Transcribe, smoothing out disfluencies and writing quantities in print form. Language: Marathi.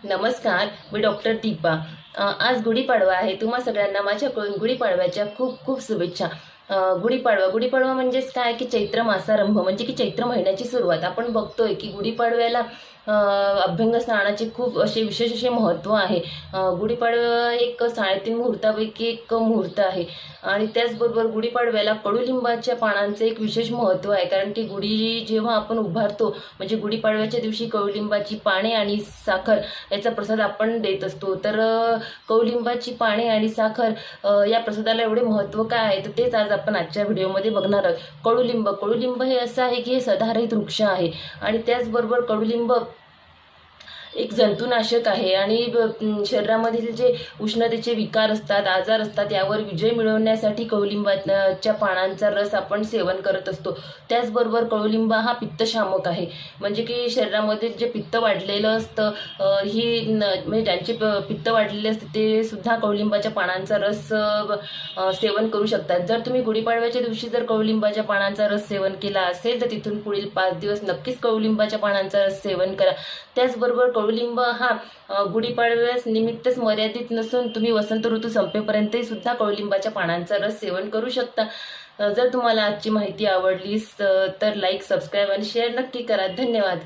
नमस्कार, मी डॉक्टर दीपा। आज गुढीपाडवा आहे। तुम्हा सगळ्यांना माझ्याकडून गुढीपाडव्याच्या खूप खूप शुभेच्छा। गुढीपाडवा म्हणजेच काय की चैत्र मासारंभ म्हणजे की चैत्र महिन्याची सुरुवात। आपण बघतोय की गुढीपाडव्याला अभ्यंग स्नानाचे खूप असे विशेष असे महत्त्व आहे। गुढीपाडवा एक 3.5 मुहूर्तापैकी एक मुहूर्त आहे आणि त्याचबरोबर गुढीपाडव्याला कडुलिंबाच्या पानांचे एक विशेष महत्त्व आहे, कारण की गुढी जेव्हा आपण उभारतो म्हणजे गुढीपाडव्याच्या दिवशी कडुलिंबाची पाने आणि साखर याचा प्रसाद आपण देत असतो। तर कडुलिंबाची पाने आणि साखर या प्रसादाला एवढे महत्त्व काय आहे तर तेच आज आपण आजच्या व्हिडिओमध्ये बघणार आहोत। कडुलिंब हे असं आहे की हे सदाहरित वृक्ष आहे आणि त्याचबरोबर कडुलिंब एक जंतुनाशक आहे आणि शरीरामधील जे उष्णतेचे विकार असतात, आजार असतात, यावर विजय मिळवण्यासाठी कडुलिंबाच्या पानांचा रस आपण सेवन करत असतो। त्याचबरोबर कडुलिंब हा पित्तशामक आहे, म्हणजे की शरीरामध्ये जे पित्त वाढलेलं असतं म्हणजे ज्यांचे पित्त वाढलेले असते ते सुद्धा कडुलिंबाच्या पानांचा रस सेवन करू शकतात। जर तुम्ही गुढीपाडव्याच्या दिवशी जर कडुलिंबाच्या पानांचा रस सेवन केला असेल तर तिथून पुढील 5 दिवस नक्कीच कडुलिंबाच्या पानांचा रस सेवन करा। त्याचबरोबर कडुलिंब हा गुढीपाडव्यास निमित्तच मर्यादित नसून तुम्ही वसंत ऋतू संपेपर्यंतही सुद्धा कडुलिंबाच्या पानांचा रस सेवन करू शकता। जर तुम्हाला आजची माहिती आवडली तर लाईक, सबस्क्राईब आणि शेअर नक्की करा। धन्यवाद।